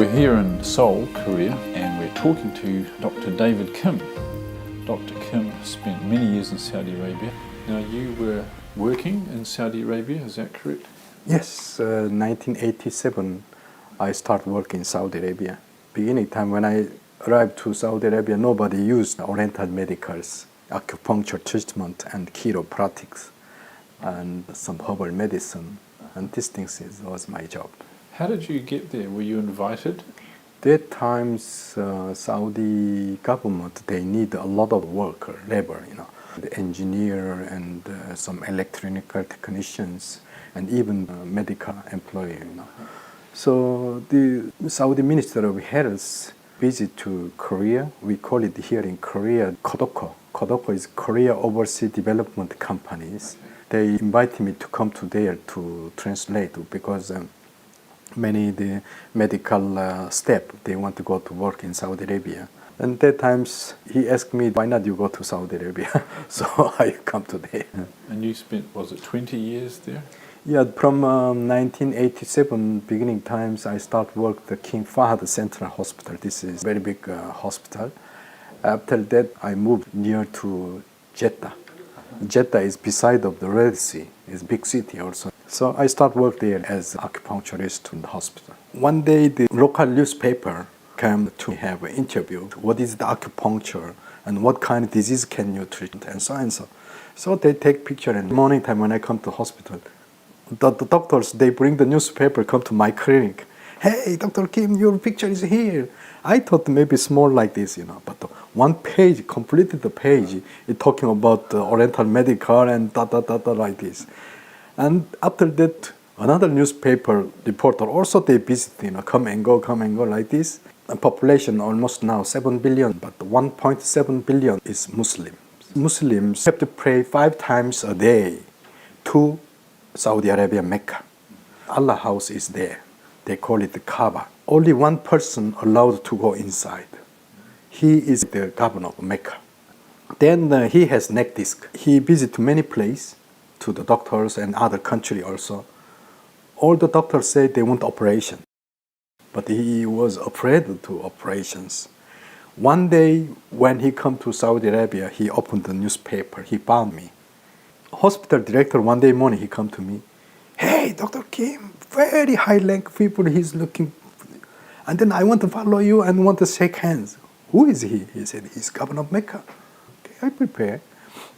We're here in Seoul, Korea, and we're talking to Dr. David Kim. Dr. Kim spent many years in Saudi Arabia. Now, you were working in Saudi Arabia, is that correct? Yes, 1987 I started working in Saudi Arabia. Beginning time when I arrived to Saudi Arabia, nobody used Oriental medicals, acupuncture treatment and chiropractics and some herbal medicine, and these things was my job. How did you get there? Were you invited? That times Saudi government, they need a lot of worker, labor, the engineer and some electronical technicians and even medical employee, So the Saudi Minister of Health visit to Korea. We call it here in Korea Kodoko. Kodoko is Korea Overseas Development Companies. They invited me to come to there to translate because many the medical staff, they want to go to work in Saudi Arabia. And that times he asked me, why not you go to Saudi Arabia? So I come to there. And you spent, was it 20 years there? Yeah, from 1987 beginning times, I start work at the King Fahd Central Hospital. This is a very big hospital. After that, I moved near to Jeddah. Jeddah is beside of the Red Sea. It's a big city also. So I start work there as acupuncturist in the hospital. One day, the local newspaper came to have an interview. What is the acupuncture and what kind of disease can you treat and so and so. So they take picture, and morning time when I come to hospital, the doctors, they bring the newspaper, come to my clinic. Hey, Dr. Kim, your picture is here. I thought maybe small like this, but one page, completed the page, it talking about Oriental medical and like this. And after that, another newspaper reporter also they visit, come and go like this. And population almost now 7 billion, but 1.7 billion is Muslims. Muslims have to pray 5 times a day to Saudi Arabia, Mecca. Allah house is there. They call it the Kaaba. Only one person allowed to go inside. He is the governor of Mecca. Then he has neck disc. He visits many places to the doctors and other country also. All the doctors say they want operation, but he was afraid to operations. One day when he come to Saudi Arabia, he opened the newspaper. He found me. Hospital director one day morning, he come to me. Hey, Dr. Kim, very high rank people he's looking. And then I want to follow you and want to shake hands. Who is he? He said, he's governor of Mecca. Okay, I prepare.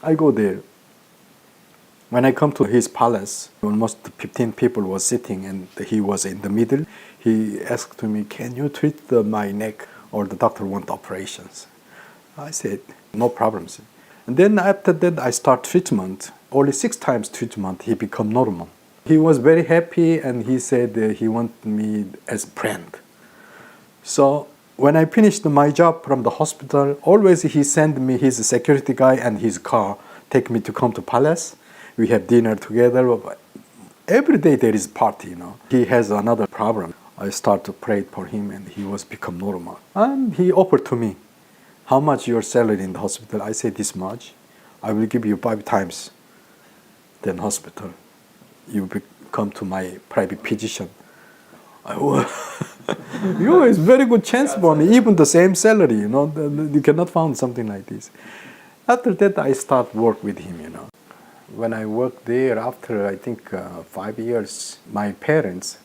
I go there. When I come to his palace, almost 15 people was sitting and he was in the middle. He asked me, can you treat my neck or the doctor want operations? I said, no problems. And then after that, I start treatment. Only 6 times treatment, he become normal. He was very happy and he said he want me as friend. So when I finished my job from the hospital, always he send me his security guy and his car, take me to come to palace. We have dinner together. Every day there is party, He has another problem. I start to pray for him and he was become normal. And he offered to me, how much your salary in the hospital? I said, this much. I will give you 5 times. Then hospital, you come to my private physician. It's very good chance for me, even the same salary, you cannot find something like this. After that, I start work with him, When I worked there, after I think 5 years, my parents,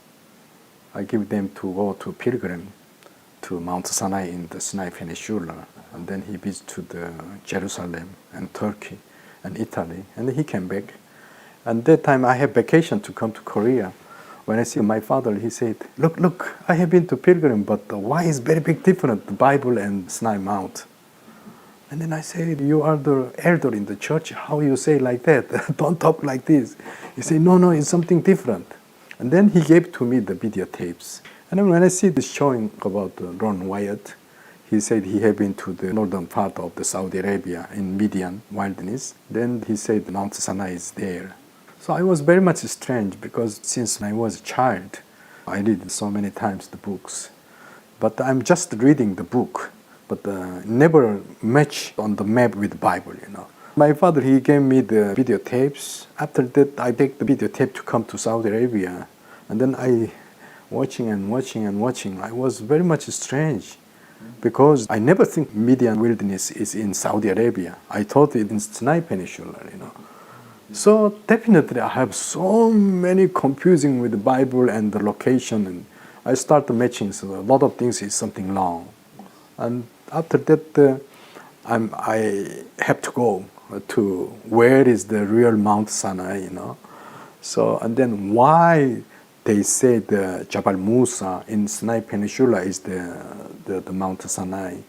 I give them to go to pilgrim to Mt Sinai in the Sinai Peninsula. And then he visited to the Jerusalem and Turkey and Italy, and he came back. And that time I have vacation to come to Korea. When I see my father, he said, look, I have been to pilgrim, but why is very big difference, the Bible and Sinai Mount? And then I said, you are the elder in the church, how you say like that? Don't talk like this. He said, no, it's something different. And then he gave to me the videotapes. And then when I see this showing about Ron Wyatt, he said he had been to the northern part of the Saudi Arabia in Midian wilderness. Then he said Mount Sinai is there. So I was very much strange because since I was a child, I read so many times the books. But I'm just reading the book, but never match on the map with the Bible, My father, he gave me the videotapes. After that, I take the videotape to come to Saudi Arabia. And then I watching and watching and watching. I was very much strange because I never think Median wilderness is in Saudi Arabia. I thought it in Sinai Peninsula, you know. So definitely I have so many confusing with the Bible and the location, and I start matching, so a lot of things is something wrong. And after that, I have to go to where is the real Mount Sinai, you know. So, and then why they say the Jabal Musa in Sinai Peninsula is the Mount Sinai.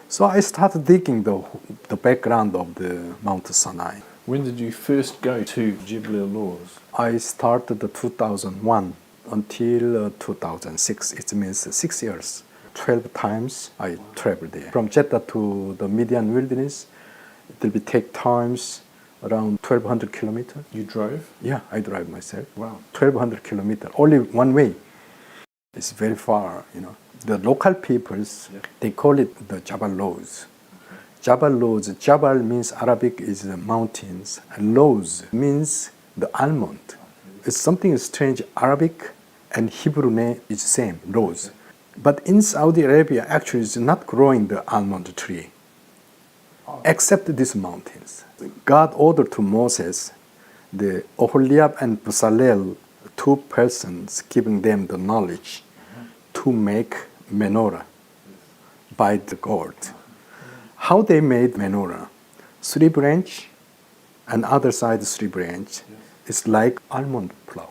So I started digging the background of the Mount Sinai. When did you first go to Jebel el-Lawz? I started in 2001 until 2006. It means 6 years. 12 times I traveled there. From Jeddah to the Median wilderness, it will take times around 1,200 kilometers. You drove? Yeah, I drive myself. Wow. 1,200 kilometers, only one way. It's very far, you know. The local peoples, they call it the Jabal Lawz. Jabal Lawz, Jabal means Arabic is mountains, and Lawz means the almond. It's something strange. Arabic and Hebrew name is same, Lawz. But in Saudi Arabia, actually, it's not growing the almond tree, except these mountains. God ordered to Moses, the Oholiab and Bezalel, 2 persons, giving them the knowledge to make menorah by the gold. How they made menorah? 3 branch, and other side 3 branch. It's like almond flour.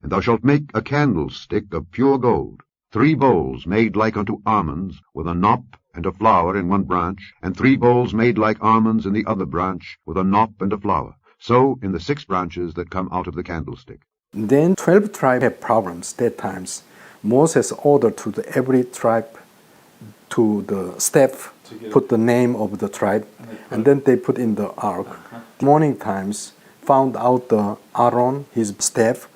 And thou shalt make a candlestick of pure gold, 3 bowls made like unto almonds, with a knop and a flower in one branch, and 3 bowls made like almonds in the other branch, with a knop and a flower. So in the 6 branches that come out of the candlestick. Then 12 tribes have problems that times. Moses ordered to every tribe to the staff, put the name of the tribe, and then they put in the ark. Morning times, found out the Aaron, his staff,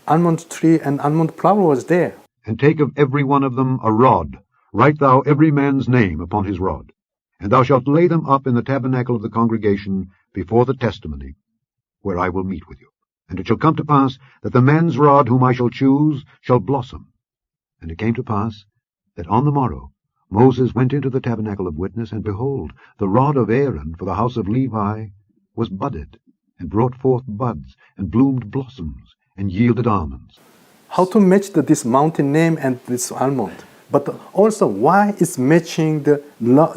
almond tree and almond flower was there. And take of every one of them a rod, write thou every man's name upon his rod. And thou shalt lay them up in the tabernacle of the congregation before the testimony, where I will meet with you. And it shall come to pass that the man's rod whom I shall choose shall blossom. And it came to pass that on the morrow Moses went into the tabernacle of witness, and behold, the rod of Aaron for the house of Levi was budded, and brought forth buds, and bloomed blossoms, and yielded almonds. How to match this mountain name and this almond? But also, why is matching the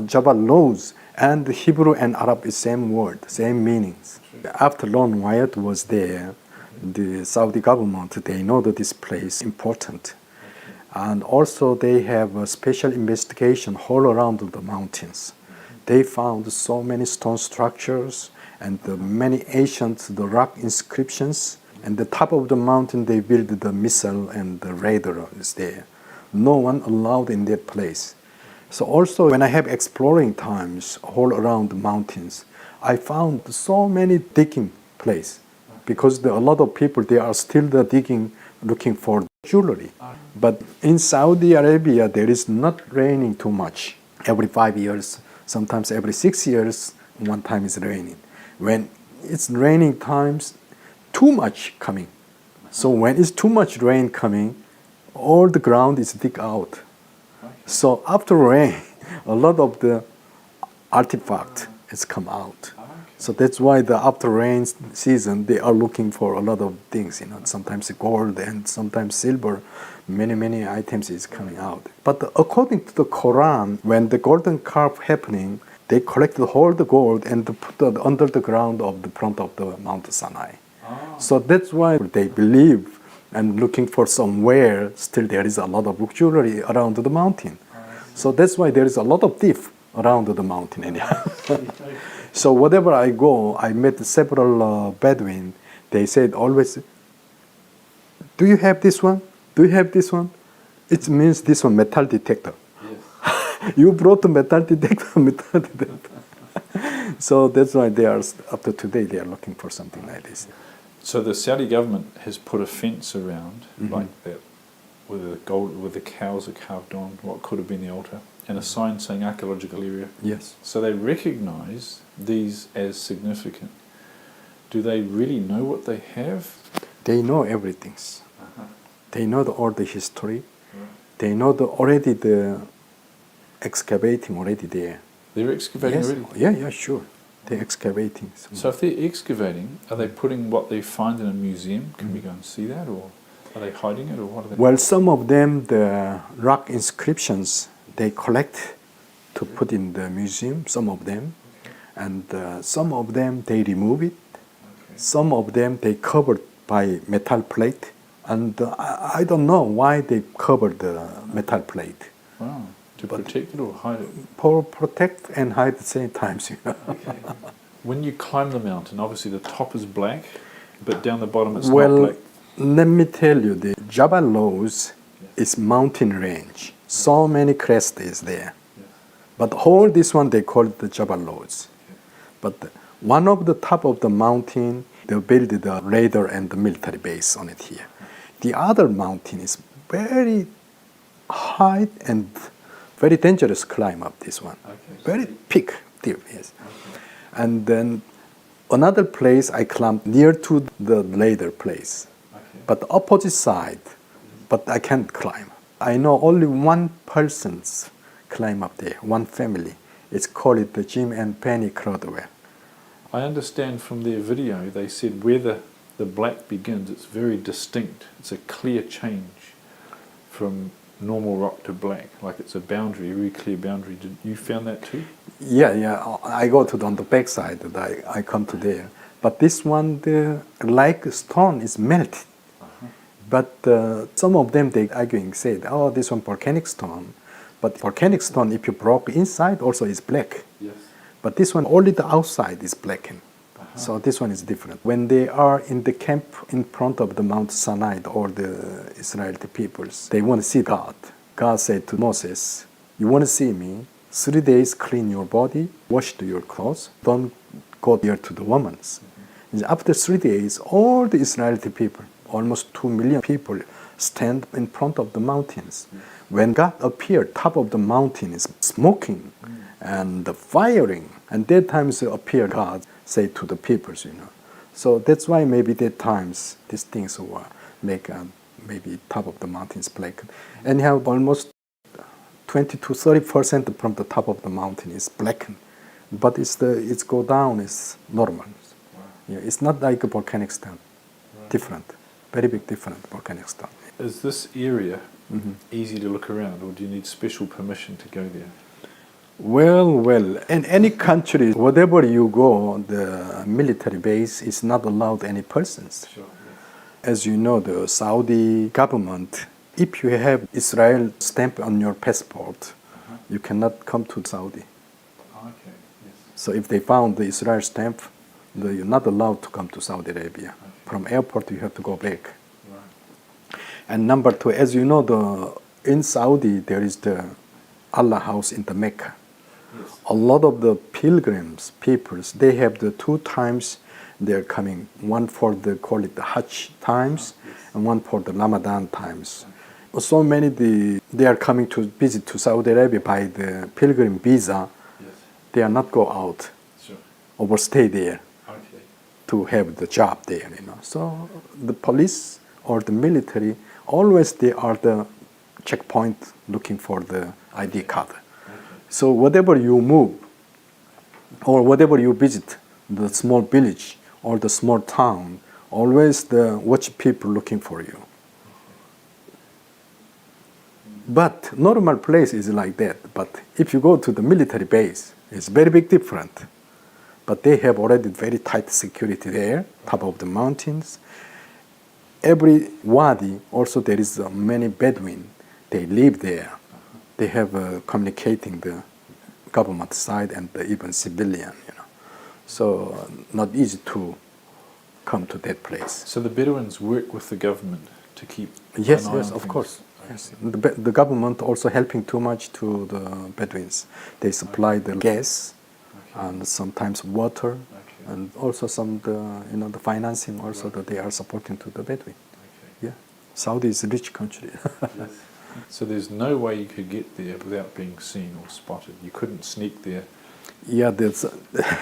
Jabal Lawz and the Hebrew and Arab is same word, same meanings? After Ron Wyatt was there, the Saudi government, they know that this place is important. And also they have a special investigation all around the mountains. They found so many stone structures and many ancient rock inscriptions. And the top of the mountain, they built the missile and the radar is there. No one allowed in that place. So also when I have exploring times all around the mountains, I found so many digging places because there are a lot of people, they are still digging, looking for jewelry. But in Saudi Arabia, there is not raining too much. Every 5 years, sometimes every 6 years, one time is raining. When it's raining times, too much coming. So when it's too much rain coming, all the ground is dig out. So after rain, a lot of the artifact has come out. So that's why the after rain season, they are looking for a lot of things, you know, sometimes gold and sometimes silver, many items is coming out. But according to the Quran, when the golden calf happening, they collected all the gold and put it under the ground of the front of the Mount Sinai. So that's why they believe and looking for somewhere, still there is a lot of jewelry around the mountain. So that's why there is a lot of thief around the mountain area. So wherever I go, I met several Bedouin. They said always, do you have this one? Do you have this one? It means this one, metal detector. Yes. You brought the metal detector, So that's why they are, up to today, they are looking for something like this. So the Saudi government has put a fence around like that, with the cows are carved on what could have been the altar, and a sign saying archaeological area. Yes. So they recognise these as significant. Do they really know what they have? They know everything. They know all the history. They know already the excavating already there. They're excavating Yes. already? Yeah, sure. They're excavating. So if they're excavating, are they putting what they find in a museum? Can we go and see that? Or are they hiding it? Or what are they? Well, some of them, the rock inscriptions, they collect to put in the museum, some of them. And some of them, they remove it. Some of them, they covered by metal plate. And I don't know why they covered the metal plate. Wow. To protect it or hide it? For protect and hide at the same time. Okay. When you climb the mountain, obviously the top is black, but down the bottom it's Well, not black. let me tell you, the Jabal Lawz is mountain range. So many crests is there. But whole this one, they call it the Jabal Lawz. But one of the top of the mountain, they build the radar and the military base on it here. The other mountain is very high and very dangerous climb up this one. Very peak, deep, yes. And then another place I climbed near to the radar place, but the opposite side, but I can't climb. I know only one person's climb up there, one family. It's called the Jim and Penny Crodwell. I understand from their video, they said where the black begins, it's very distinct. It's a clear change from normal rock to black, like it's a boundary, a very clear boundary. Did you found that too? Yeah. I go to on the back side, I come to there. But this one, the like stone is melted. But some of them, they arguing, said, oh, this one volcanic stone. But volcanic stone, if you broke inside, also is black. Yes. But this one, only the outside is blackened. So this one is different. When they are in the camp in front of the Mt Sinai, or the Israeli peoples, they want to see God. God said to Moses, you want to see me? 3 days clean your body, wash your clothes, don't go near to the women. After 3 days, all the Israeli people, almost 2 million people, stand in front of the mountains. When God appeared, top of the mountain is smoking and firing. And that times appeared God, say to the peoples, So that's why maybe that times these things will make maybe top of the mountains black. And you have almost 20 to 30% from the top of the mountain is blackened. But it's go down is normal. Yeah, it's not like a volcanic stone. Different. Very big different volcanic stone. Is this area easy to look around, or do you need special permission to go there? Well, in any country, whatever you go, the military base is not allowed any persons. Sure. As you know, the Saudi government, if you have Israel stamp on your passport, you cannot come to Saudi. Okay. Yes. So if they found the Israel stamp, you're not allowed to come to Saudi Arabia. From airport, you have to go back. Right. And number two, as you know, in Saudi, there is the Allah house in the Mecca. Yes. A lot of the pilgrims, peoples, they have the 2 times they're coming. One for the, call it the Hajj times, and one for the Ramadan times. So many, they are coming to visit to Saudi Arabia by the pilgrim visa. Yes. They are not go out, Sure. overstay there Okay. to have the job there, So the police or the military, always they are the checkpoint looking for the ID card. So whatever you move, or whatever you visit, the small village or the small town, always the watch people looking for you. But normal place is like that. But if you go to the military base, it's very big different. But they have already very tight security there, top of the mountains. Every wadi, also there is many Bedouin. They live there. They have communicating the government side and even civilian, So not easy to come to that place. So the Bedouins work with the government to keep Yes, an eye yes, on of things. course. Yes. The government also helping too much to the Bedouins. They supply the gas and sometimes water, and also some the financing also that they are supporting to the Bedouin. Yeah, Saudi is a rich country. Yes. So there's no way you could get there without being seen or spotted. You couldn't sneak there. Yeah, there's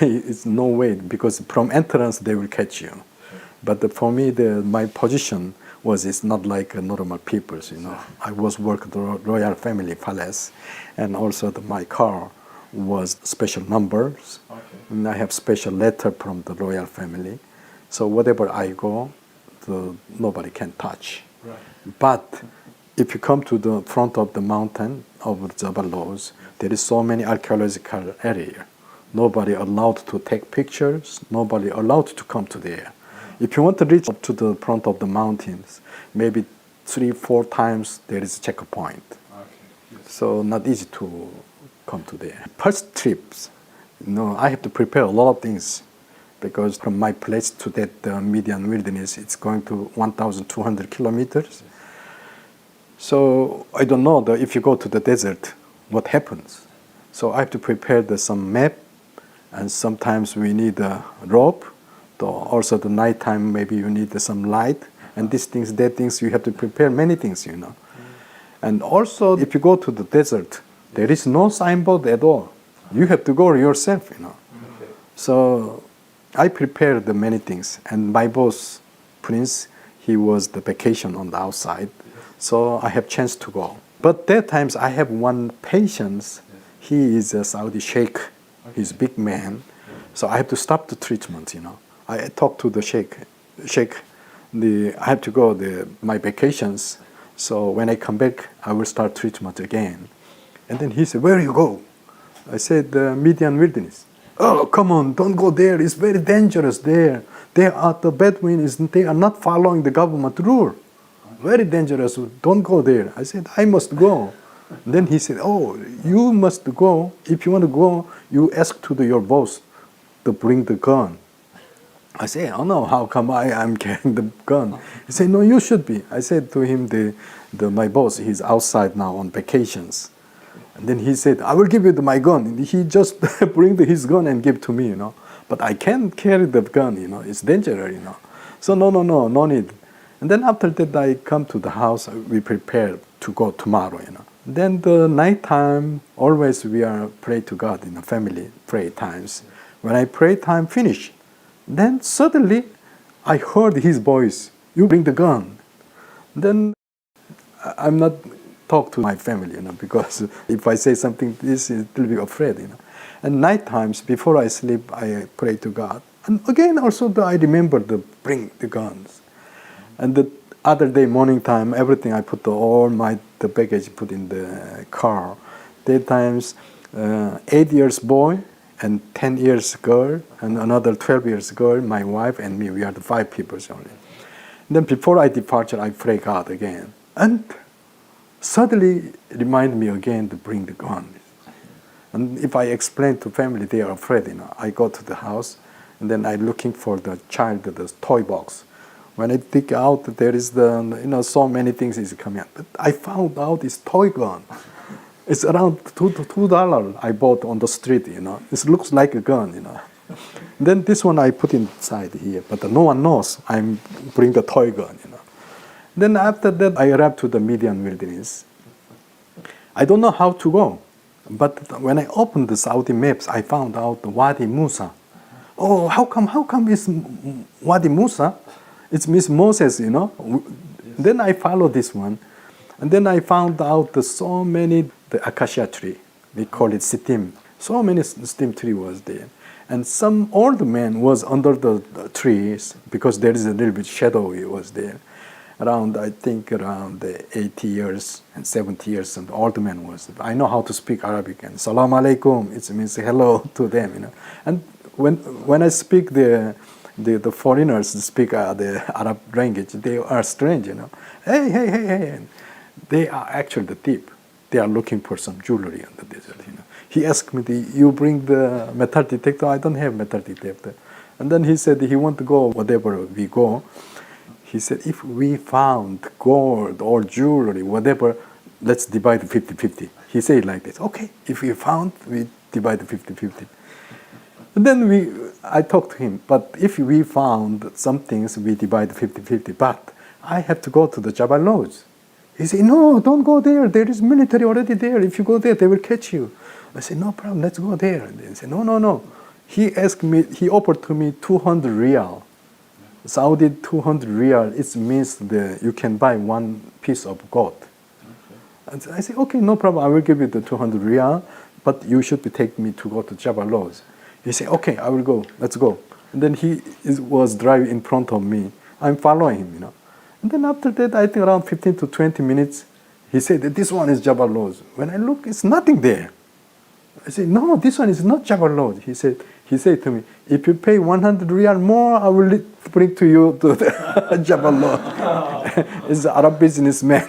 it's no way, because from entrance they will catch you. But for me, my position was it's not like normal people's, you know. I was working the royal family palace, and also my car was special numbers. Okay. And I have special letter from the royal family. So whatever I go, nobody can touch. Right. But if you come to the front of the mountain of Jabal Lawz, there is so many archaeological area. Nobody allowed to take pictures, nobody allowed to come to there. If you want to reach up to the front of the mountains, maybe 3-4 times there is a checkpoint. Okay. Yes. So not easy to come to there. First trips, I have to prepare a lot of things because from my place to that Median wilderness, it's going to 1,200 kilometers. So I don't know if you go to the desert, what happens. So I have to prepare some map, and sometimes we need a rope. Also the nighttime, maybe you need some light, and these things, that things, you have to prepare many things, And also, if you go to the desert, there is no signboard at all. You have to go yourself, Okay. So I prepared many things, and my boss, Prince, he was the vacation on the outside, so I have chance to go. But that times I have one patient. He is a Saudi sheikh. He's a big man, so I have to stop the treatment. I talked to the sheikh. I have to go my vacations. So when I come back, I will start treatment again. And then he said, "Where you go?" I said, "The Median wilderness." "Oh, come on, don't go there. It's very dangerous there. The Bedouins, they are not following the government rule. Very dangerous. Don't go there." I said, "I must go." Then he said, "Oh, you must go. If you want to go, you ask to your boss to bring the gun." I said, "Oh no, how come I'm carrying the gun?" He said, "No, you should be." I said to him, my boss, he's outside now on vacations. And then he said, "I will give you my gun." And he just bring his gun and give to me, But I can't carry the gun, It's dangerous, So no need. And then after that, I come to the house. We prepare to go tomorrow, Then the nighttime, always we are pray to God in the family, pray times. When I pray time finish, then suddenly I heard his voice, "You bring the gun." Then I'm not talk to my family, because if I say something, this is will be afraid, And night times before I sleep, I pray to God. And again, also I remember bring the guns. And the other day, morning time, everything I put all the baggage put in the car. That times, 8 years boy and 10 years girl and another 12 years girl, my wife and me. We are the 5 people only. And then before I departure, I pray God again. And suddenly remind me again to bring the gun. And if I explain to family, they are afraid. I go to the house, and then I'm looking for the toy box. When I dig out, there is so many things is coming out. But I found out this toy gun. It's around $2 I bought on the street. It looks like a gun. Then this one I put inside here, but no one knows I'm bring the toy gun. Then after that, I arrived to the Median wilderness. I don't know how to go, but when I opened the Saudi maps, I found out the Wadi Musa. Oh, how come it's Wadi Musa? It's Miss Moses, Then I followed this one, and then I found out so many the acacia tree. We call it sitim. So many sitim tree was there, and some old man was under the trees because there is a little bit shadow. He was there. Around 80 years and 70 years, and the old man was. I know how to speak Arabic, and Salam alaikum, it means hello to them, And when I speak the foreigners speak the Arab language, they are strange, Hey. And they are actually the thief. They are looking for some jewelry in the desert, He asked me, "You bring the metal detector?" "I don't have metal detector." And then he said he want to go whatever we go. He said, "If we found gold or jewelry, whatever, let's divide 50-50. He said like this. "Okay, if we found, we divide 50-50. And then I talked to him, "But if we found some things, we divide 50-50. But I have to go to the Jabal Lawz." He said, "No, don't go there. There is military already there. If you go there, they will catch you." I said, "No problem, let's go there." And he said, No. He offered to me 200 riyal Saudi 200 riyal, it means you can buy one piece of gold. And I say, okay, no problem, I will give you the 200 riyal, but you should take me to go to Jabal Lawz. He said, okay, I will go, let's go. And then he was driving in front of me. I'm following him, And then after that, I think around 15 to 20 minutes, he said, this one is Jabal Lawz. When I look, it's nothing there. I said, no, this one is not Jabal Lawz. He said to me, if you pay 100 riyal more, I will bring to you to the Jabal Lawz. He's an Arab businessman.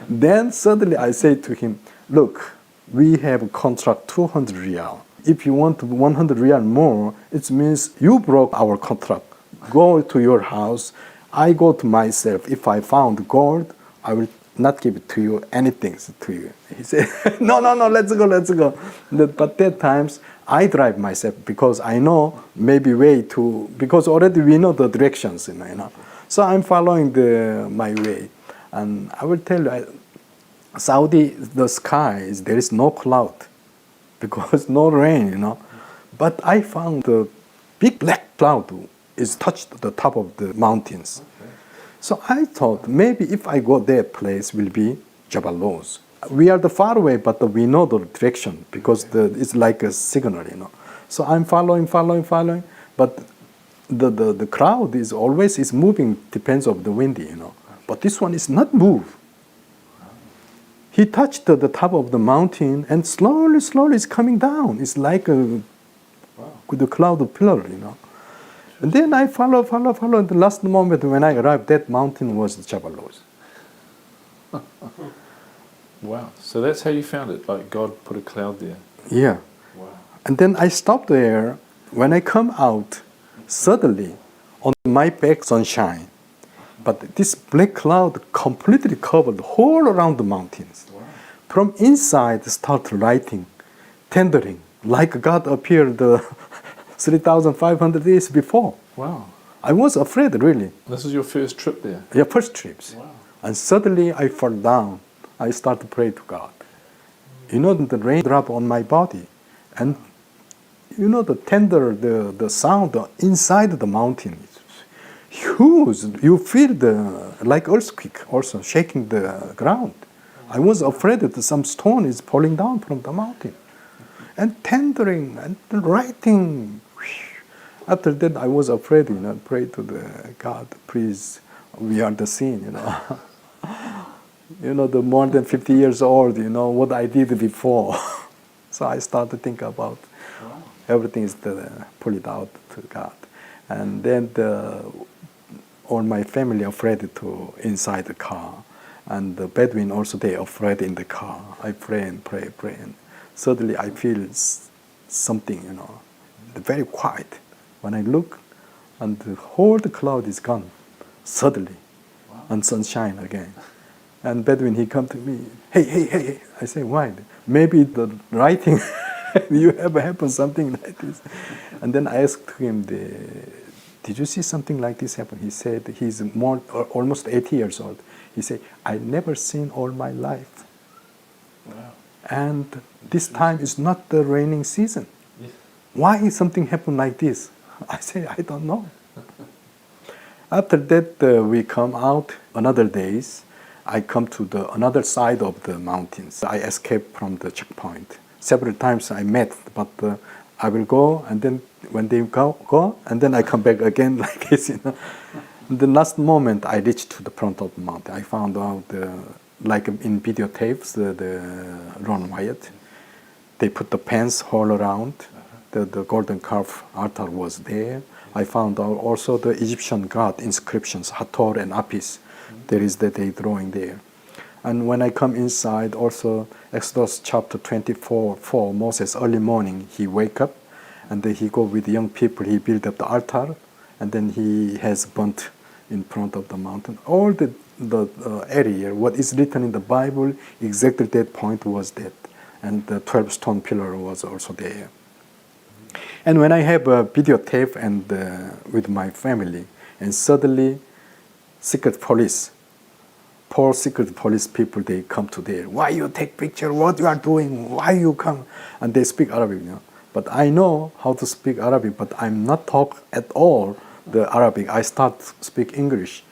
Then suddenly I say to him, look, we have a contract 200 riyal. If you want 100 riyal more, it means you broke our contract. Go to your house. I go to myself. If I found gold, I will not give it to you, anything to you. He said, no, let's go. But that times, I drive myself because I know maybe way to, because already we know the directions, So I'm following my way. And I will tell you, Saudi, the skies, there is no cloud because no rain, But I found the big black cloud is touched the top of the mountains. Okay. So I thought maybe if I go there, place will be Jabal Lawz. We are the far away, but we know the direction because it's like a signal, So I'm following, but the crowd is always moving, depends on the windy, But this one is not move. He touched the top of the mountain and slowly it's coming down. It's like the cloud pillar, And then I follow. And the last moment when I arrived, that mountain was Jabal Lawz. Wow. So that's how you found it, like God put a cloud there. Yeah. Wow. And then I stopped there. When I come out, suddenly on my back sunshine. But this black cloud completely covered all around the mountains. Wow. From inside, start lighting, tendering, like God appeared 3,500 years before. Wow. I was afraid, really. This is your first trip there? Yeah, first trips. Wow. And suddenly I fall down. I start to pray to God. The rain drop on my body. And the tender, the sound inside the mountain. Huge. You feel like earthquake also shaking the ground. I was afraid that some stone is falling down from the mountain. And tendering and writing. After that, I was afraid, pray to the God, please, we are the sin, the more than 50 years old, what I did before. So I started to think about everything is pull it out to God. And then all my family afraid to inside the car. And the Bedouin also, they afraid in the car. I pray. And suddenly I feel something, very quiet. When I look, and the whole cloud is gone, suddenly, and sunshine again. And Bedouin, he come to me, hey. I say, why? Maybe the writing, you ever happen something like this? And then I asked him, did you see something like this happen? He said, he's almost 80 years old. He said, I never seen all my life. Wow. And this time is not the raining season. Yes. Why something happened like this? I say, I don't know. After that, we come out another days. I come to another side of the mountains. I escaped from the checkpoint. Several times I met, but I will go, and then when they go, and then I come back again like this, The last moment I reached to the front of the mountain, I found out, like in videotapes, the Ron Wyatt, they put the pens all around. The golden calf altar was there. I found out also the Egyptian god inscriptions, Hathor and Apis. There is the drawing there. And when I come inside, also Exodus chapter 24, Moses early morning, he wake up, and then he go with young people, he build up the altar, and then he has burnt in front of the mountain. All the area, what is written in the Bible, exactly that point was that. And the 12 stone pillar was also there. And when I have a videotape and with my family, and suddenly secret police, four secret police people, they come to there. Why you take picture? What you are doing? Why you come? And they speak Arabic, But I know how to speak Arabic, but I'm not talk at all the Arabic. I start to speak English,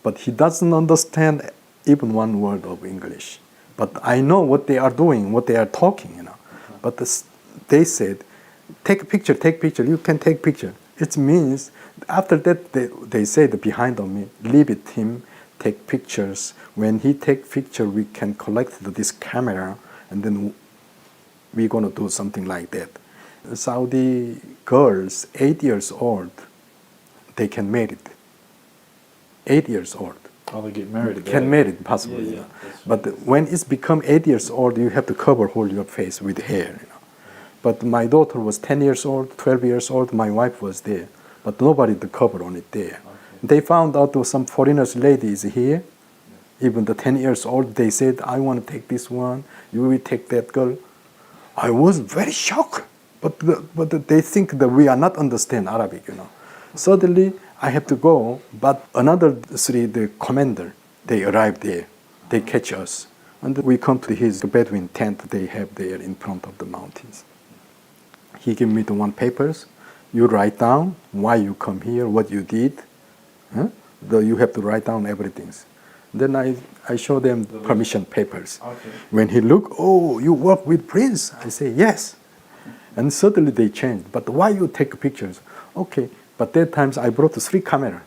but he doesn't understand even one word of English. But I know what they are doing, what they are talking, you know. But they said, take a picture, you can take picture. It means, after that, they said behind of me, leave it him, take pictures. When he take picture, we can collect this camera, and then we're going to do something like that. Saudi girls, 8 years old, they can marry. 8 years old. Oh, they get married again. Can marry, possibly. Yeah, You know. that's But when it's become 8 years old, you have to cover whole your face with hair. You know. But my daughter was 10 years old, 12 years old. My wife was there, but nobody to cover on it there. Okay. They found out there was some foreigners ladies here. Even the 10 years old, they said, I want to take this one. You will take that girl. I was very shocked. But they think that we are not understand Arabic, you know. Suddenly, I have to go, but another three, the commander, they arrived there. They catch us. And we come to his Bedouin tent they have there in front of the mountains. He gave me the one papers. You write down why you come here, what you did. Huh? You have to write down everything. Then I show them permission papers. Okay. When he look, oh, you work with Prince? I say, yes. And suddenly they changed. But why you take pictures? Okay. But that times I brought 3 cameras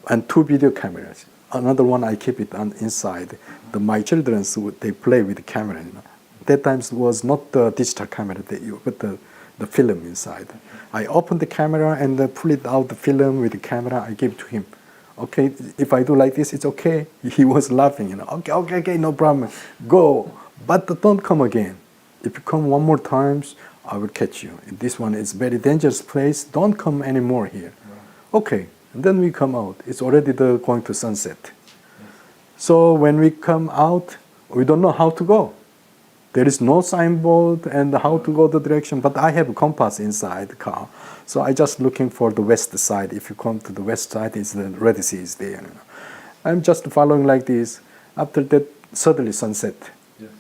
and 2 video cameras. Another one I keep it on inside. My children, they play with the camera. You know. That times was not the digital camera, but the film inside. I open the camera and pull it out the film with the camera. I give it to him. Okay, if I do like this, it's okay. He was laughing, you know. Okay, no problem. Go, but don't come again. If you come one more times, I will catch you. This one is very dangerous place. Don't come anymore here. Right. Okay, and then we come out. It's already going to sunset. Yes. So when we come out, we don't know how to go. There is no signboard and how to go the direction, but I have a compass inside the car. So I just looking for the west side. If you come to the west side, it's the Red Sea is there. You know. I'm just following like this. After that, suddenly sunset. Yes.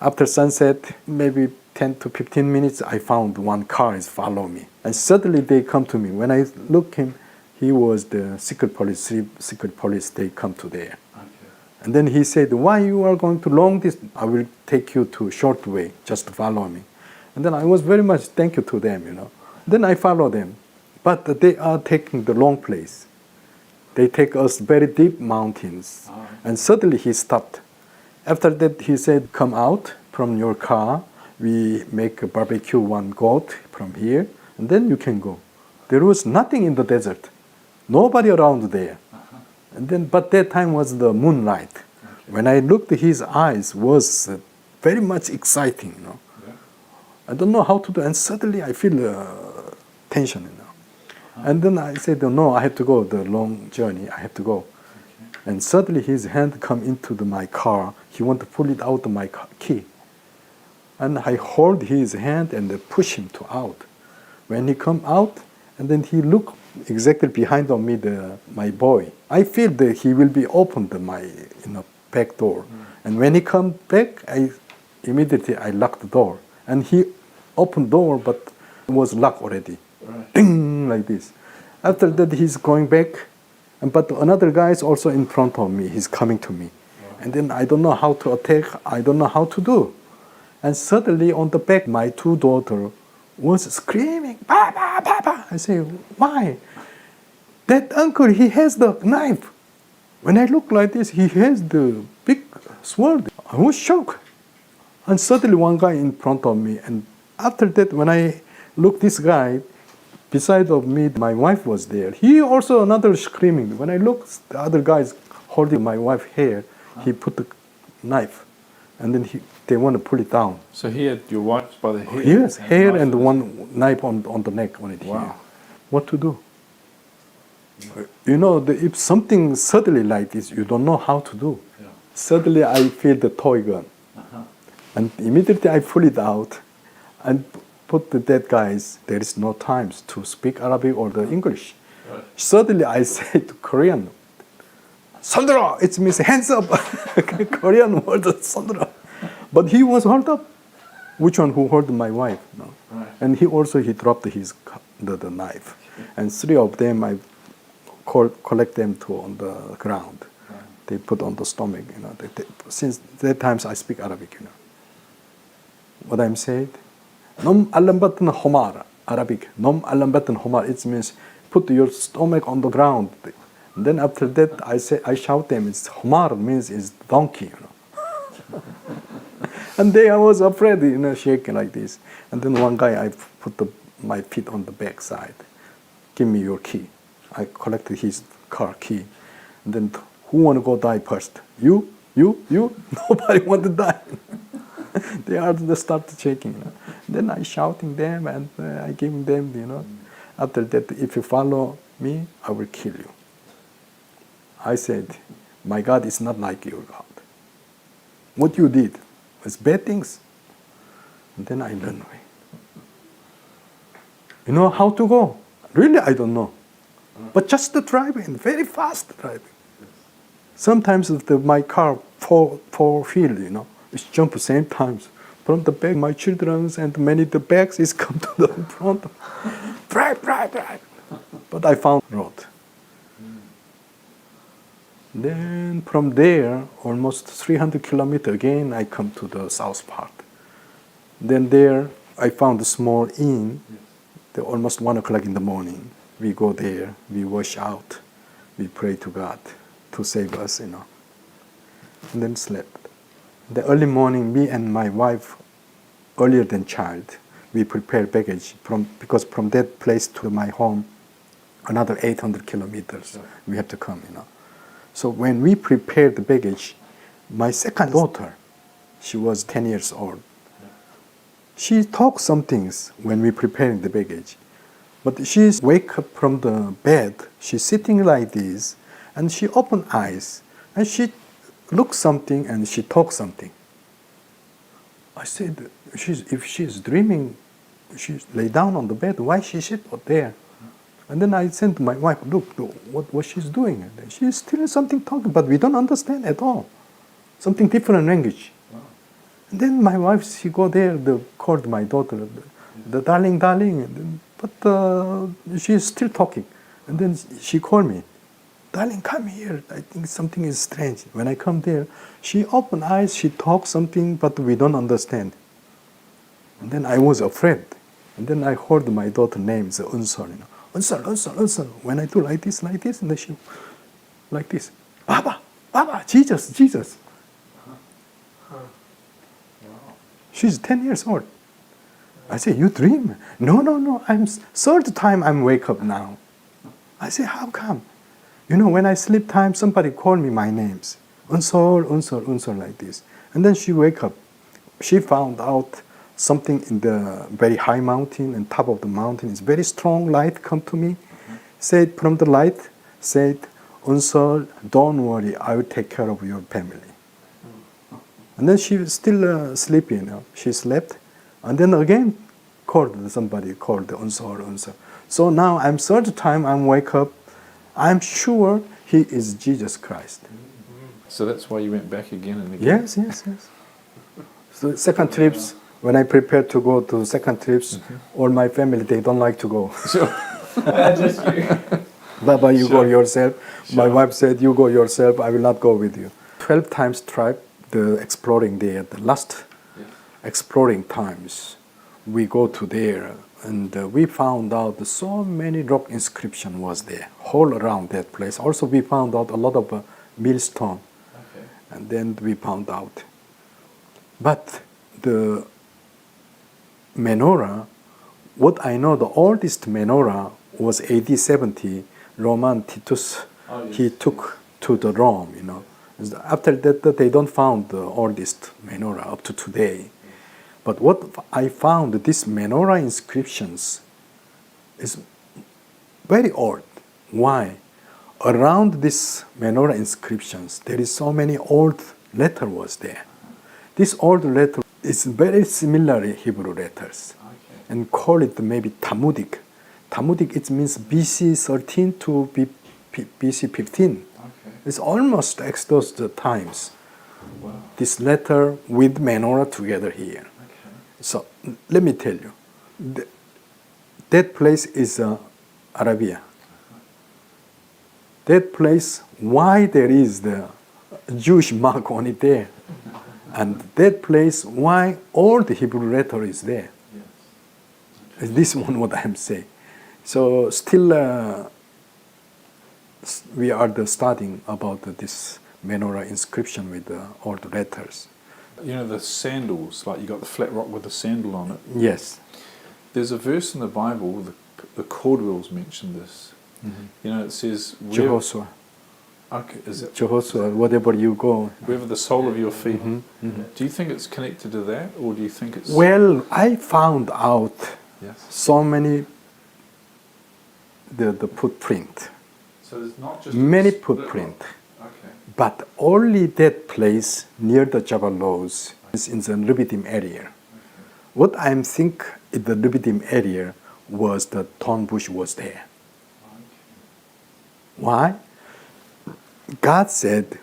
After sunset, maybe 10 to 15 minutes, I found one car is follow me. And suddenly they come to me. When I look him, he was the secret police, 3 secret police, they come to there. Okay. And then he said, why you are going to long distance? I will take you to short way, just follow me. And then I was very much thank you to them, you know. Then I follow them. But they are taking the long place. They take us very deep mountains. Oh. And suddenly he stopped. After that, he said, come out from your car. We make a barbecue one goat from here, and then you can go. There was nothing in the desert. Nobody around there. Uh-huh. And then, but that time was the moonlight. Okay. When I looked, his eyes was very much exciting, you know. Yeah. I don't know how to do, and suddenly I feel tension, you know. Uh-huh. And then I said, no, I have to go, the long journey, I have to go. Okay. And suddenly his hand come into my car. He want to pull it out of my key. And I hold his hand and push him to out. When he come out, and then he look exactly behind on me, my boy. I feel that he will be opened my back door. Mm. And when he come back, immediately I lock the door. And he opened door, but it was locked already. Right. Ding, like this. After that, he's going back. But another guy is also in front of me. He's coming to me. Right. And then I don't know how to attack. I don't know how to do. And suddenly on the back, my 2 daughters was screaming, Papa, Papa. I say, why? That uncle, he has the knife. When I look like this, he has the big sword. I was shocked. And suddenly one guy in front of me. And after that, when I look this guy, beside of me, my wife was there. He also another screaming. When I look, the other guy is holding my wife's hair. He put the knife. And then they want to pull it down. So he had your wife by the hair? Yes, hair and one knife on the neck on it. Wow. Here. What to do? Yeah. You know, if something suddenly like this, you don't know how to do. Yeah. Suddenly I feel the toy gun. Uh-huh. And immediately I pull it out and put the dead guys, there is no time to speak Arabic or the English. Right. Suddenly I say to Korean, Sandra, it means hands up. Korean word, Sandra. But he was held up. Which one who held my wife? No. Right. And he dropped his the knife. And 3 of them, I collect them to on the ground. They put on the stomach, you know. Since that times I speak Arabic, you know. What I'm saying? Nom alambatan homar, Arabic. Nom alambatan homar. It means put your stomach on the ground. And then after that, I shout them. It's homar means it's donkey, you know. And I was afraid, you know, shaking like this. And then one guy, I put my feet on the back side. Give me your key. I collected his car key. And then who want to go die first? You? Nobody want to die. They started shaking. You know. Then I shouting them and I giving them, you know. After that, if you follow me, I will kill you. I said, my God is not like your God. What you did was bad things. And then I ran away. You know how to go? Really, I don't know. But just the driving, very fast driving. Sometimes my car four wheel, you know, it's jump the same times. From the back, my children's and many the bags is come to the front. Drive. But I found road. Then from there, almost 300 kilometers again, I come to the south part. Then there, I found a small inn. Almost 1 o'clock in the morning. We go there, we wash out, we pray to God to save us, you know. And then slept. The early morning, me and my wife, earlier than child, we prepare baggage because from that place to my home, another 800 kilometers we have to come, you know. So when we prepared the baggage, my second daughter, she was 10 years old. She talked some things when we preparing the baggage. But she's wake up from the bed, she's sitting like this, and she open eyes, and she looks something and she talks something. I said, if she's dreaming, she lay down on the bed, why she sit out there? And then I said to my wife, look what she's doing. And she's still something talking, but we don't understand at all. Something different language. And then my wife, she go there, called my daughter, the darling, but she's still talking. And then she called me, darling, come here. I think something is strange. When I come there, she open eyes, she talks something, but we don't understand. And then I was afraid. And then I heard my daughter's name, Unsol, you know. Unsol. When I do like this, and then she, like this, Baba, Jesus. She's 10 years old. I say, you dream? No, I'm third time I'm wake up now. I say, how come? You know, when I sleep time, somebody call me my names. Unsol, like this. And then she wake up. She found out something in the very high mountain, and top of the mountain is very strong light come to me. Said from the light, said, Unsol, don't worry, I will take care of your family. And then she was still sleeping, you know. She slept, and then again somebody called Unsol. So now I'm third time I'm wake up. I'm sure he is Jesus Christ. So that's why you went back again and again? Yes. So second trips, when I prepare to go to second trips, all my family, they don't like to go. Sure. Just you. Baba, you go yourself. Sure. My wife said, you go yourself, I will not go with you. 12 times tribe, the exploring there, the last exploring times, we go to there, and we found out so many rock inscription was there, all around that place. Also, we found out a lot of millstone, and then we found out. But the menorah, what I know, the oldest menorah was AD 70. Roman Titus, he took to the Rome, you know. After that, they don't found the oldest menorah up to today. But what I found, this menorah inscriptions is very old. Why? Around this menorah inscriptions, there is so many old letter was there. This old letter is very similar Hebrew letters, and call it maybe Talmudic. Talmudic, it means BC 13 to BC 15. It's almost Exodus times. Wow. This letter with menorah together here. So let me tell you, That place is Arabia. That place, why there is the Jewish mark on it there. And that place, why all the Hebrew letter is there. Yes. This one what I'm saying. So still we are studying about this menorah inscription with all the letters. You know the sandals, like you got the flat rock with the sandal on it. Yes. There's a verse in the Bible, the Cordwells mention this. Mm-hmm. You know, it says... Jehoshua. Okay, is it? Jehoshua, whatever you go. Wherever the sole of your feet. Mm-hmm. Mm-hmm. Do you think it's connected to that, or do you think it's... Well, I found out so many the footprint. So there's not just... Many footprint. Okay. But only that place near the Jabal Lows is in the Lubidim area. Okay. What I think in the Lubidim area was the thorn bush was there. Okay. Why? God said,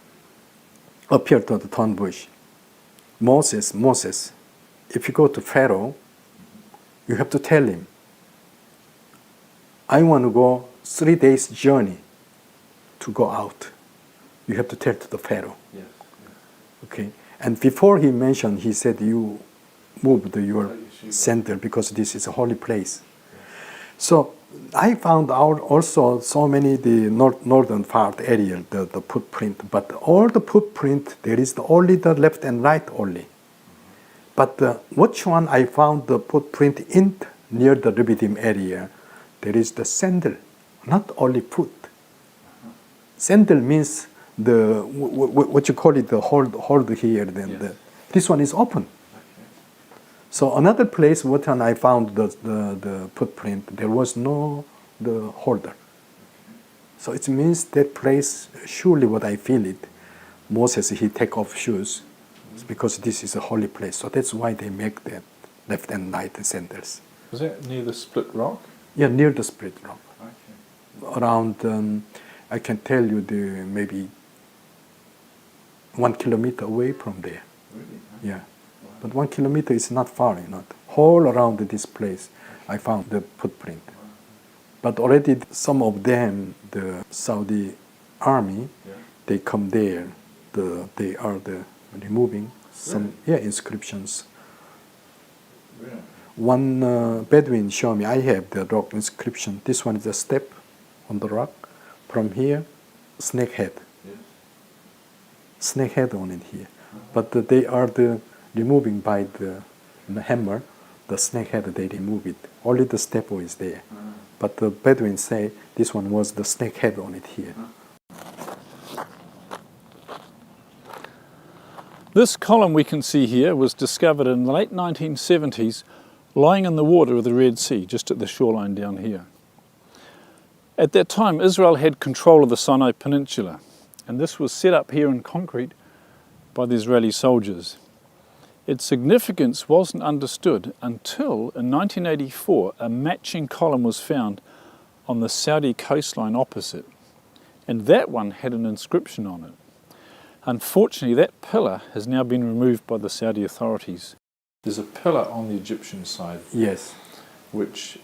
appeared to the thorn bush, Moses, if you go to Pharaoh, you have to tell him, I want to go 3 days journey to go out. You have to tell to the Pharaoh. Yes. Okay. And before he mentioned, he said, you moved your center because this is a holy place. So I found out also so many the northern part area, the footprint, but all the footprint, there is only the left and right only. But which one I found the footprint in near the Lubidim area, there is the sandal, not only foot. Sandal means the, what you call it, the hold here, then this one is open. So another place, what I found the footprint, there was no the holder. So it means that place, surely what I feel it, Moses, he take off shoes because this is a holy place. So that's why they make that left and right sandals. Was that near the split rock? Yeah, near the split rock. Okay. Around, I can tell you maybe 1 kilometer away from there. Really? Yeah. But 1 kilometer is not far, All around this place, I found the footprint. But already some of them, the Saudi army, they come there. They are removing some inscriptions. Really? One Bedouin showed me, I have the rock inscription. This one is a step on the rock. From here, snake head. Yes. Snake head on it here. But they are removing by the hammer, the snake head, they remove it. Only the step is there. But the Bedouins say this one was the snake head on it here. This column we can see here was discovered in the late 1970s, lying in the water of the Red Sea, just at the shoreline down here. At that time, Israel had control of the Sinai Peninsula, and this was set up here in concrete by the Israeli soldiers. Its significance wasn't understood until in 1984 a matching column was found on the Saudi coastline opposite, and that one had an inscription on it. Unfortunately, that pillar has now been removed by the Saudi authorities. There's a pillar on the Egyptian side, which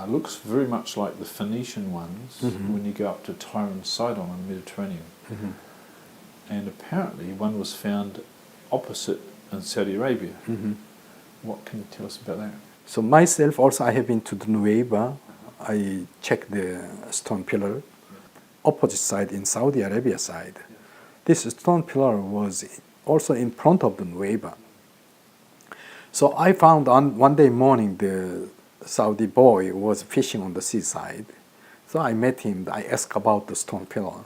looks very much like the Phoenician ones when you go up to Tyre and Sidon in the Mediterranean. And apparently one was found opposite in Saudi Arabia. What can you tell us about that? So myself also, I have been to the Nuweiba. I checked the stone pillar. Opposite side in Saudi Arabia side. This stone pillar was also in front of the Nuweiba. So I found on one day morning the Saudi boy was fishing on the seaside. So I met him. I asked about the stone pillar.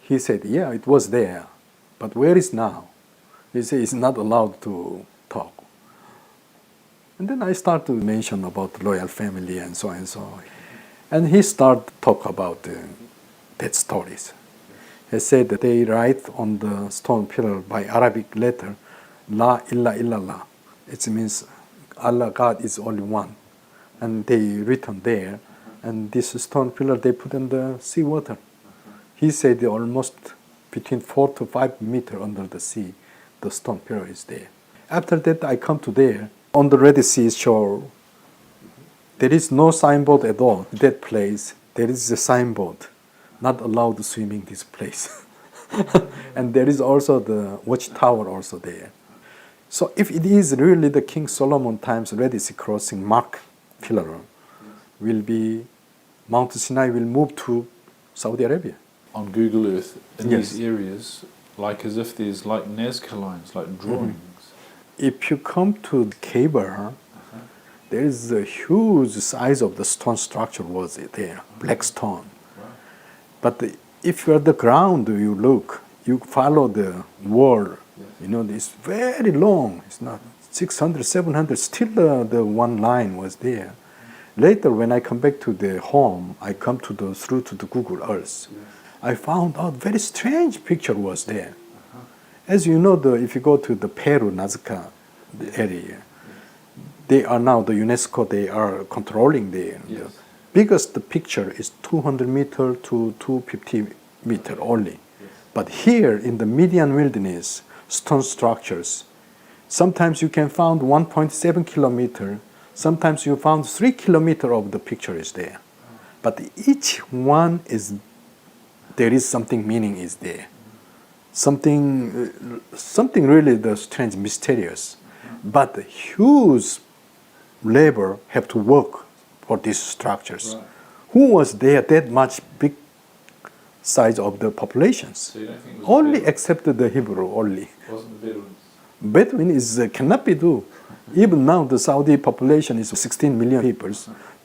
He said, yeah, it was there, but where is now? He said, it's not allowed to talk. And then I started to mention about the royal family and so and so. And he started to talk about that stories. He said that they write on the stone pillar by Arabic letter, La illa illallah. It means Allah, God is only one. And they written there. And this stone pillar they put in the seawater. He said almost between 4 to 5 meters under the sea, the stone pillar is there. After that, I come to there. On the Red Sea shore, There is no signboard at all. That place, there is a signboard, not allowed swimming this place. And there is also the watchtower also there. So if it is really the King Solomon times Red Sea crossing mark pillar, will be Mount Sinai will move to Saudi Arabia. On Google Earth, in Yes. these areas, like as if there's like Nazca lines, like drawings. If you come to the cable, there is a huge size of the stone structure was there, black stone. But if you're at the ground, you look, you follow the wall, you know, it's very long. It's not 600, 700, still the one line was there. Later, when I come back to the home, I come to the through to the Google Earth. I found out very strange picture was there. As you know, if you go to the Peru, Nazca area, they are now the UNESCO. They are controlling there. Yes. The biggest picture is 200 meter to 250 meter only. But here in the median wilderness, stone structures, sometimes you can find 1.7 kilometer. Sometimes you found 3 kilometer of the picture is there. But each one is, there is something meaning is there. Something really the strange, mysterious. But the huge labor have to work for these structures. Right. Who was there that much big size of the populations? So you don't think it was Only Bedouins? except the Hebrew only. It wasn't the Bedouins. Bedouin is cannot be do. Even now the Saudi population is 16 million people.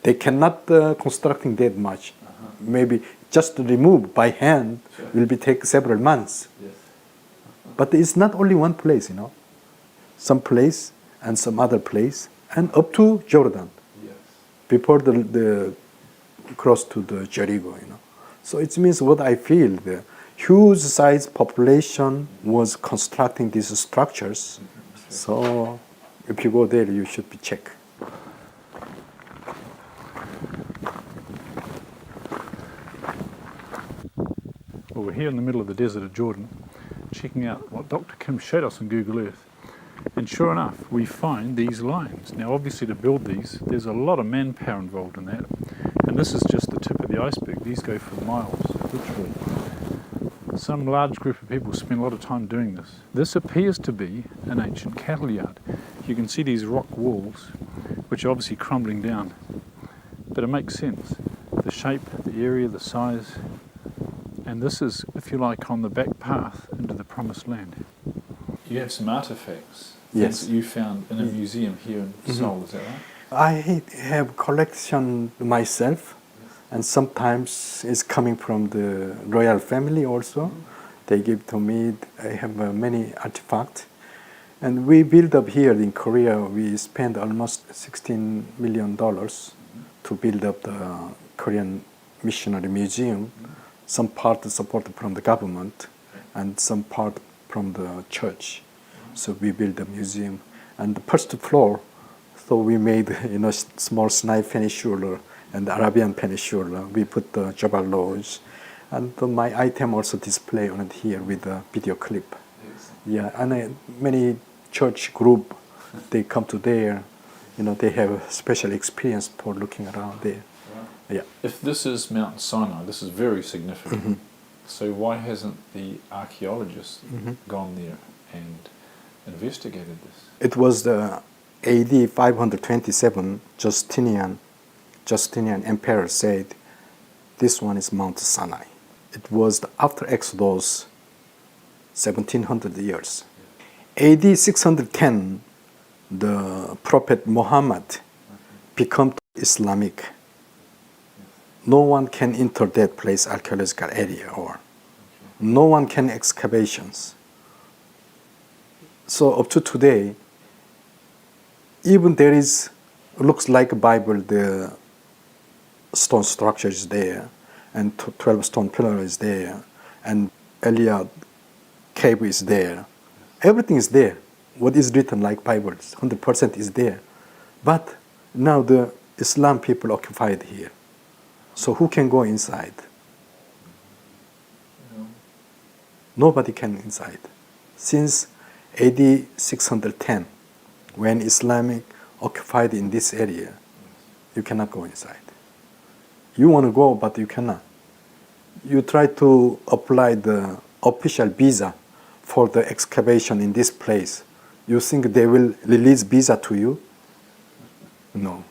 They cannot constructing that much. Maybe just to remove by hand will be take several months. Yes. But it's not only one place, you know. Some place and some other place and up to Jordan Yes. before the cross to the Jericho, you know. So it means what I feel, the huge size population was constructing these structures. So if you go there, you should be check. Well, we're here in the middle of the desert of Jordan, checking out what Dr. Kim showed us on Google Earth. And sure enough, we find these lines. Now, obviously, to build these, there's a lot of manpower involved in that. And this is just the tip of the iceberg. These go for miles, literally. Some large group of people spend a lot of time doing this. This appears to be an ancient cattle yard. You can see these rock walls, which are obviously crumbling down. But it makes sense. The shape, the area, the size. And this is, if you like, on the back path into the promised land. You have some artifacts, Yes. that you found in a museum here in Seoul, is that right? I have collection myself, and sometimes it's coming from the royal family also. They give to me. I have many artifacts, and we build up here in Korea. We spend almost $16 million to build up the Korean Missionary Museum. Some part supported from the government, and some part from the church. So we built a museum, and the first floor. So we made small Sinai Peninsula and the Arabian Peninsula. We put the Jabal Lodge, and my item also display on it here with a video clip. Yeah, and many church group, they come to there. They have a special experience for looking around there. Yeah. If this is Mount Sinai, this is very significant. So why hasn't the archaeologists gone there and investigated this? It was the AD 527, Justinian emperor said, this one is Mount Sinai. It was after Exodus, 1700 years. AD 610, the Prophet Muhammad became Islamic. No one can enter that place, archaeological area, or no one can excavations. So up to today, even there is, looks like a Bible, the stone structure is there, and 12 stone pillar is there, and Eliad cave is there. Everything is there. What is written like Bible, 100% is there. But now the Islam people occupied here. So who can go inside? Nobody can inside. Since AD 610, when Islamic occupied in this area, you cannot go inside. You want to go, but you cannot. You try to apply the official visa for the excavation in this place. You think they will release visa to you? No.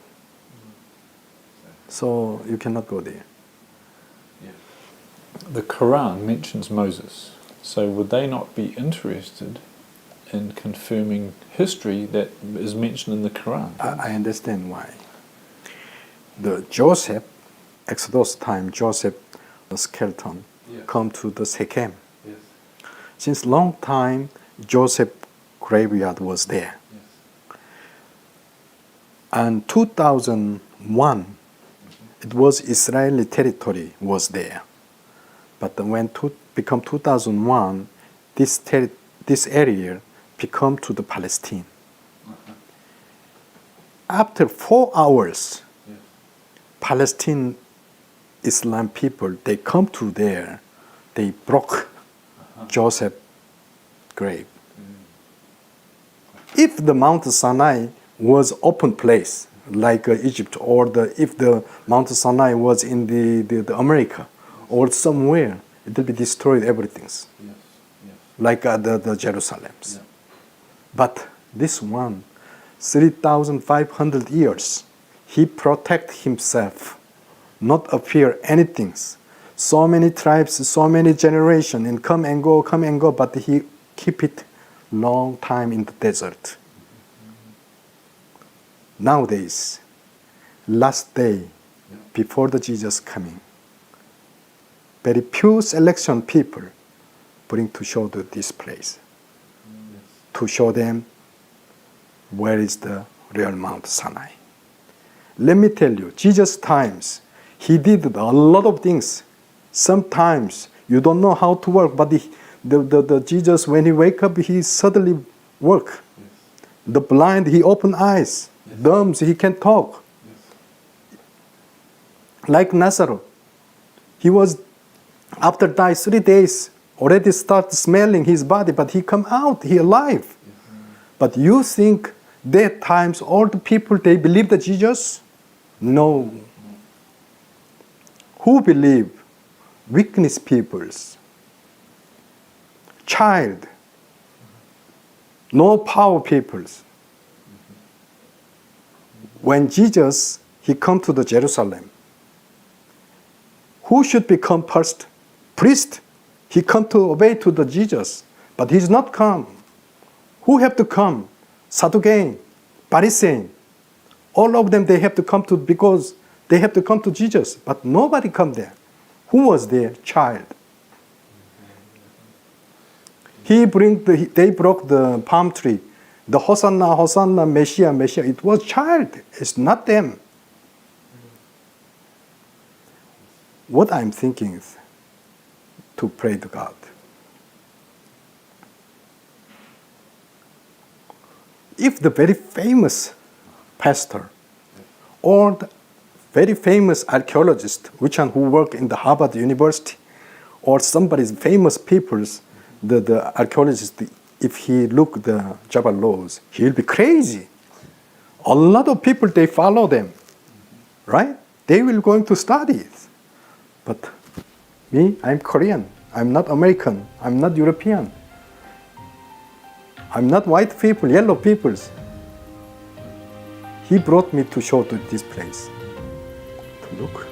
So you cannot go there. The Quran mentions Moses, so would they not be interested in confirming history that is mentioned in the Quran? I understand why. The Joseph, Exodus time, Joseph, the skeleton, come to the Shechem. Yes. Since long time, Joseph graveyard was there. Yes. And 2001, it was Israeli territory was there. But when become 2001, this area become to the Palestine. After 4 hours, Palestine Islam people, they come to there, they broke Joseph's grave. If the Mount Sinai was open place, like Egypt, or if the Mount Sinai was in the America, or somewhere, it will be destroyed everything. Yes. Yes. Like the Jerusalems. Yeah. But this one, 3,500 years, he protect himself, not appear anything. So many tribes, so many generations, and come and go, but he keep it long time in the desert. Nowadays, last day, before the Jesus coming, very few selection people bring to show this place, to show them where is the real Mount Sinai. Let me tell you, Jesus' times, he did a lot of things. Sometimes you don't know how to work, but the Jesus, when he wake up, he suddenly work. Yes. The blind, he open eyes. Yes. Dumb, he can talk. Yes. Like Nazareth, he was after die 3 days, already start smelling his body, but he come out, he alive. Yes. But you think that times all the people, they believe that Jesus? No. Who believe? Weakness peoples. Child. No power peoples. When Jesus, he come to the Jerusalem, who should become first? Priest. He come to obey to the Jesus, but he's not come. Who have to come? Sadducean, Pharisee. All of them, they have to come to, because they have to come to Jesus, but nobody come there. Who was there? Child. They broke the palm tree. The Hosanna, Hosanna, Messiah, Messiah. It was child. It's not them. What I'm thinking is to pray to God. If the very famous pastor or the very famous archaeologist, which one who work in the Harvard University, or somebody's famous people's, the archaeologist, if he look the Java laws, he'll be crazy. A lot of people, they follow them, right? They will going to study it. But me, I'm Korean. I'm not American. I'm not European. I'm not white people, yellow peoples. He brought me to show to this place, to look.